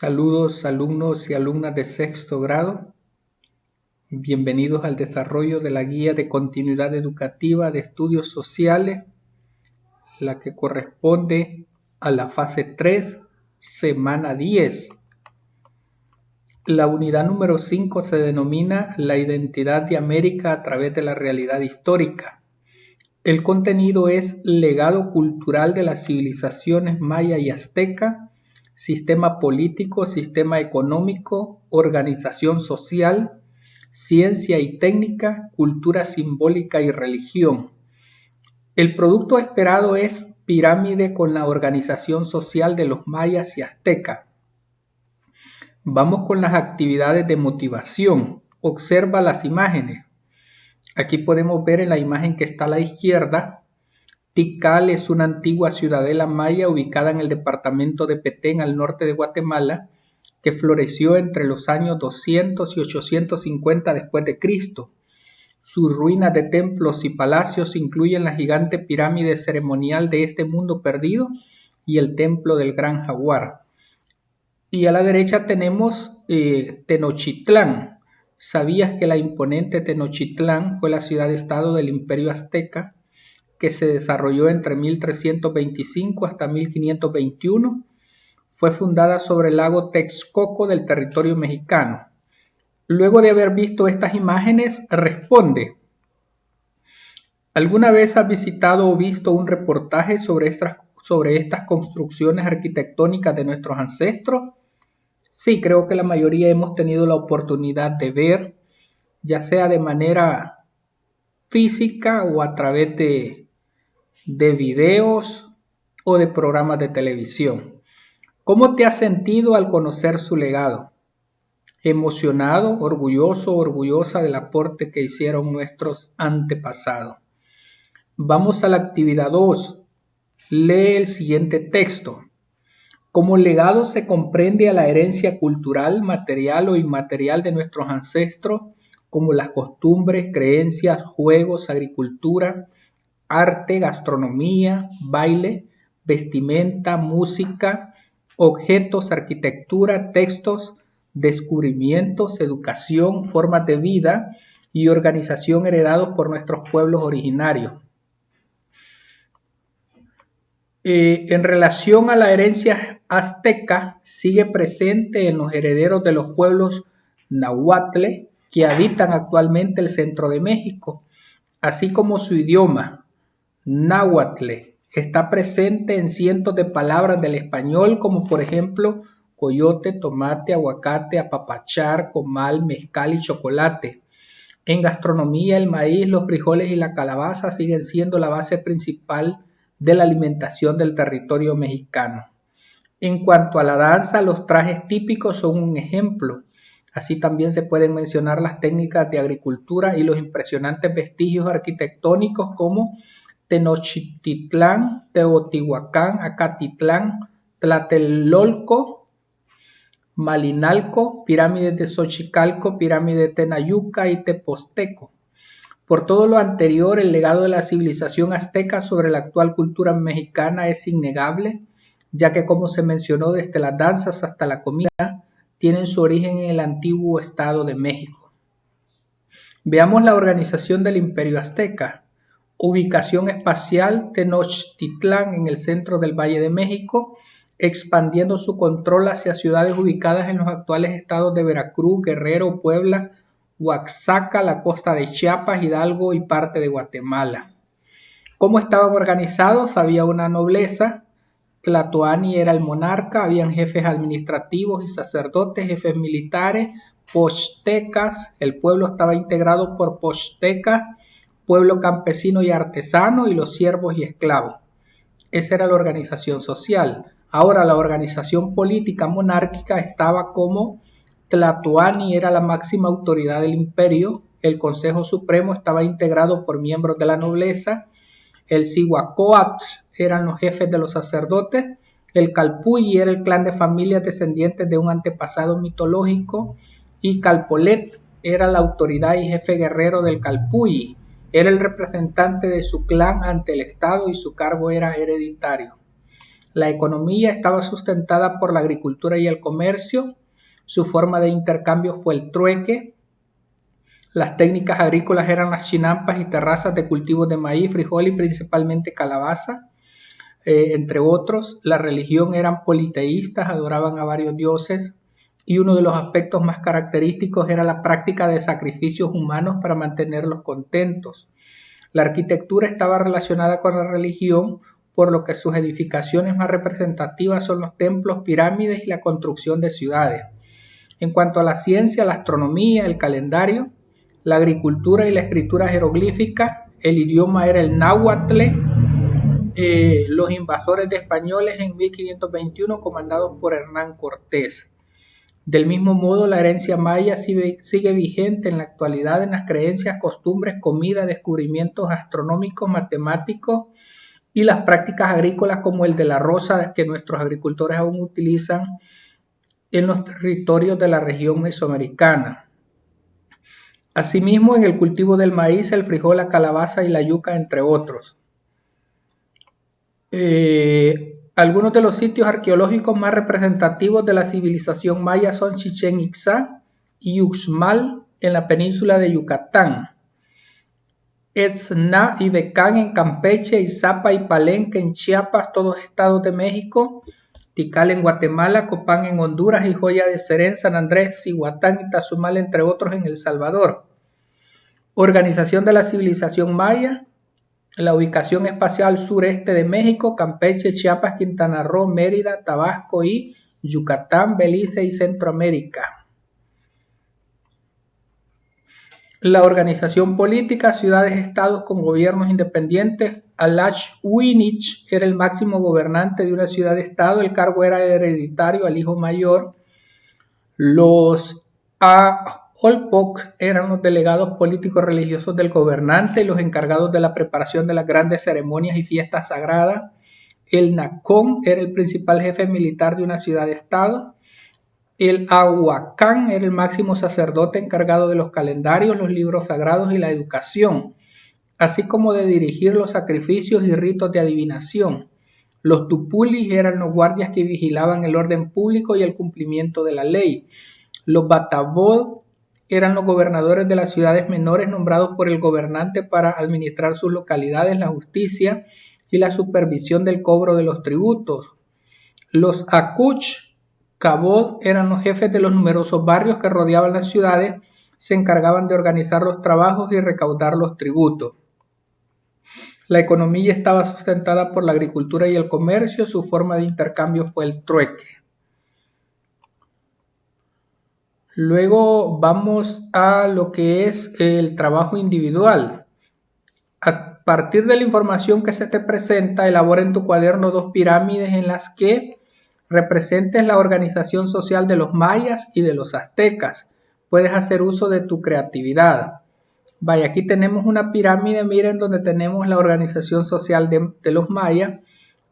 Saludos alumnos y alumnas de sexto grado. Bienvenidos al desarrollo de la guía de continuidad educativa de estudios sociales, la que corresponde a la fase 3, semana 10. La unidad número 5 se denomina La identidad de América a través de la realidad histórica. El contenido es legado cultural de las civilizaciones maya y azteca, sistema político, sistema económico, organización social, ciencia y técnica, cultura simbólica y religión. El producto esperado es pirámide con la organización social de los mayas y aztecas. Vamos con las actividades de motivación. Observa las imágenes. Aquí podemos ver en la imagen que está a la izquierda, Tikal es una antigua ciudadela maya ubicada en el departamento de Petén al norte de Guatemala, que floreció entre los años 200 y 850 después de Cristo. Sus ruinas de templos y palacios incluyen la gigante pirámide ceremonial de este mundo perdido y el templo del Gran Jaguar. Y a la derecha tenemos Tenochtitlán. ¿Sabías que la imponente Tenochtitlán fue la ciudad-estado del Imperio Azteca, que se desarrolló entre 1325 hasta 1521? Fue fundada sobre el lago Texcoco del territorio mexicano. Luego de haber visto estas imágenes, responde: ¿alguna vez has visitado o visto un reportaje sobre estas construcciones arquitectónicas de nuestros ancestros? Sí, creo que la mayoría hemos tenido la oportunidad de ver, ya sea de manera física o a través de videos o de programas de televisión. ¿Cómo te has sentido al conocer su legado? ¿Emocionado, orgulloso, orgullosa del aporte que hicieron nuestros antepasados? Vamos a la actividad 2. Lee el siguiente texto. Como legado se comprende a la herencia cultural, material o inmaterial de nuestros ancestros, como las costumbres, creencias, juegos, agricultura, arte, gastronomía, baile, vestimenta, música, objetos, arquitectura, textos, descubrimientos, educación, formas de vida y organización heredados por nuestros pueblos originarios. En relación a la herencia azteca, sigue presente en los herederos de los pueblos nahuatl que habitan actualmente el centro de México, así como su idioma, náhuatl, está presente en cientos de palabras del español, como por ejemplo coyote, tomate, aguacate, apapachar, comal, mezcal y chocolate. En gastronomía, el maíz, los frijoles y la calabaza siguen siendo la base principal de la alimentación del territorio mexicano. En cuanto a la danza, los trajes típicos son un ejemplo. Así también se pueden mencionar las técnicas de agricultura y los impresionantes vestigios arquitectónicos como Tenochtitlán, Teotihuacán, Acatitlán, Tlatelolco, Malinalco, pirámides de Xochicalco, pirámide de Tenayuca y Teposteco. Por todo lo anterior, el legado de la civilización azteca sobre la actual cultura mexicana es innegable, ya que, como se mencionó, desde las danzas hasta la comida, tienen su origen en el antiguo estado de México. Veamos la organización del Imperio Azteca. Ubicación espacial: Tenochtitlán en el centro del Valle de México, expandiendo su control hacia ciudades ubicadas en los actuales estados de Veracruz, Guerrero, Puebla, Oaxaca, la costa de Chiapas, Hidalgo y parte de Guatemala. ¿Cómo estaban organizados? Había una nobleza, Tlatoani era el monarca, habían jefes administrativos y sacerdotes, jefes militares, pochtecas, el pueblo estaba integrado por pochtecas, pueblo campesino y artesano y los siervos y esclavos. Esa era la organización social. Ahora la organización política monárquica estaba como Tlatoani era la máxima autoridad del imperio, el Consejo Supremo estaba integrado por miembros de la nobleza, el Cihuacóatl eran los jefes de los sacerdotes, el Calpulli era el clan de familias descendientes de un antepasado mitológico y Calpolet era la autoridad y jefe guerrero del Calpulli, era el representante de su clan ante el Estado y su cargo era hereditario. La economía estaba sustentada por la agricultura y el comercio. Su forma de intercambio fue el trueque. Las técnicas agrícolas eran las chinampas y terrazas de cultivos de maíz, frijol y principalmente calabaza, entre otros. La religión eran politeístas, adoraban a varios dioses, y uno de los aspectos más característicos era la práctica de sacrificios humanos para mantenerlos contentos. La arquitectura estaba relacionada con la religión, por lo que sus edificaciones más representativas son los templos, pirámides y la construcción de ciudades. En cuanto a la ciencia, la astronomía, el calendario, la agricultura y la escritura jeroglífica, el idioma era el náhuatl. Los invasores de españoles en 1521 comandados por Hernán Cortés. Del mismo modo, la herencia maya sigue vigente en la actualidad en las creencias, costumbres, comida, descubrimientos astronómicos, matemáticos y las prácticas agrícolas como el de la roza que nuestros agricultores aún utilizan en los territorios de la región mesoamericana. Asimismo, en el cultivo del maíz, el frijol, la calabaza y la yuca, entre otros. Algunos de los sitios arqueológicos más representativos de la civilización maya son Chichén Itzá y Uxmal en la península de Yucatán, Etzna y Becán en Campeche, Izapa y Palenque en Chiapas, todos estados de México, Tikal en Guatemala, Copán en Honduras y Joya de Serén, San Andrés, Cihuatán y Tazumal, entre otros, en El Salvador. Organización de la civilización maya. La ubicación espacial sureste de México, Campeche, Chiapas, Quintana Roo, Mérida, Tabasco y Yucatán, Belice y Centroamérica. La organización política, ciudades-estados con gobiernos independientes. Alach-Uinich era el máximo gobernante de una ciudad-estado, el cargo era hereditario al hijo mayor. Los Olpoc eran los delegados políticos religiosos del gobernante y los encargados de la preparación de las grandes ceremonias y fiestas sagradas. El Nacón era el principal jefe militar de una ciudad-estado. El Ahuacán era el máximo sacerdote encargado de los calendarios, los libros sagrados y la educación, así como de dirigir los sacrificios y ritos de adivinación. Los Tupulis eran los guardias que vigilaban el orden público y el cumplimiento de la ley. Los Batabod eran los gobernadores de las ciudades menores nombrados por el gobernante para administrar sus localidades, la justicia y la supervisión del cobro de los tributos. Los Akuch Cabod eran los jefes de los numerosos barrios que rodeaban las ciudades, se encargaban de organizar los trabajos y recaudar los tributos. La economía estaba sustentada por la agricultura y el comercio, su forma de intercambio fue el trueque. Luego vamos a lo que es el trabajo individual. A partir de la información que se te presenta, elabora en tu cuaderno 2 pirámides en las que representes la organización social de los mayas y de los aztecas. Puedes hacer uso de tu creatividad. Vaya, aquí tenemos una pirámide, miren, donde tenemos la organización social de los mayas.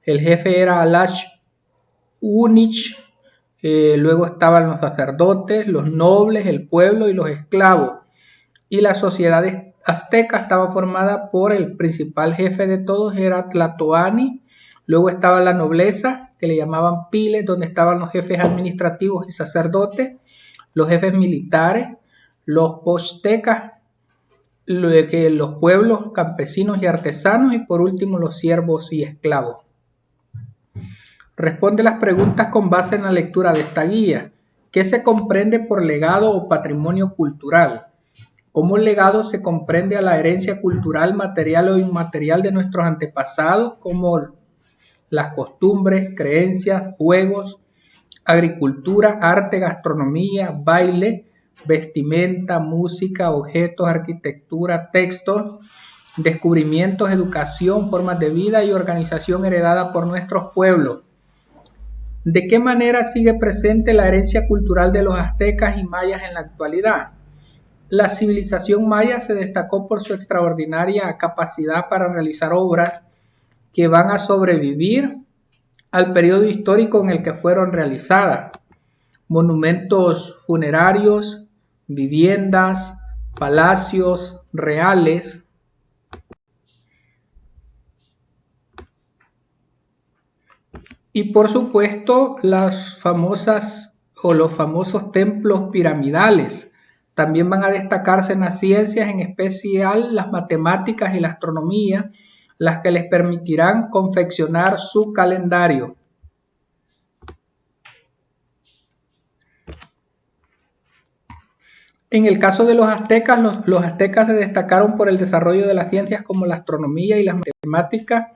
El jefe era Alach-Uinich. Luego estaban los sacerdotes, los nobles, el pueblo y los esclavos. Y la sociedad azteca estaba formada por el principal jefe de todos, era Tlatoani. Luego estaba la nobleza, que le llamaban piles, donde estaban los jefes administrativos y sacerdotes, los jefes militares, los pochtecas, los pueblos campesinos y artesanos, y por último los siervos y esclavos. Responde las preguntas con base en la lectura de esta guía. ¿Qué se comprende por legado o patrimonio cultural? Como legado se comprende a la herencia cultural, material o inmaterial de nuestros antepasados, como las costumbres, creencias, juegos, agricultura, arte, gastronomía, baile, vestimenta, música, objetos, arquitectura, textos, descubrimientos, educación, formas de vida y organización heredada por nuestros pueblos. ¿De qué manera sigue presente la herencia cultural de los aztecas y mayas en la actualidad? La civilización maya se destacó por su extraordinaria capacidad para realizar obras que van a sobrevivir al periodo histórico en el que fueron realizadas. Monumentos funerarios, viviendas, palacios reales. Y por supuesto las famosas o los famosos templos piramidales también van a destacarse en las ciencias, en especial las matemáticas y la astronomía, las que les permitirán confeccionar su calendario. En el caso de los aztecas, los aztecas se destacaron por el desarrollo de las ciencias como la astronomía y las matemáticas,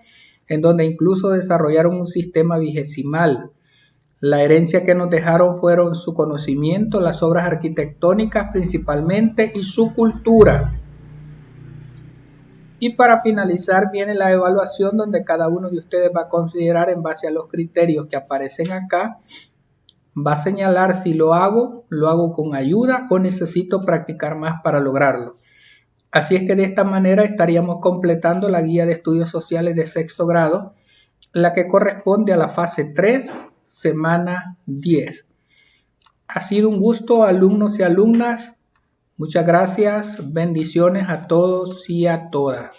en donde incluso desarrollaron un sistema vigesimal. La herencia que nos dejaron fueron su conocimiento, las obras arquitectónicas principalmente y su cultura. Y para finalizar viene la evaluación donde cada uno de ustedes va a considerar en base a los criterios que aparecen acá, va a señalar si lo hago con ayuda o necesito practicar más para lograrlo. Así es que de esta manera estaríamos completando la guía de estudios sociales de sexto grado, la que corresponde a la fase 3, semana 10. Ha sido un gusto, alumnos y alumnas. Muchas gracias. Bendiciones a todos y a todas.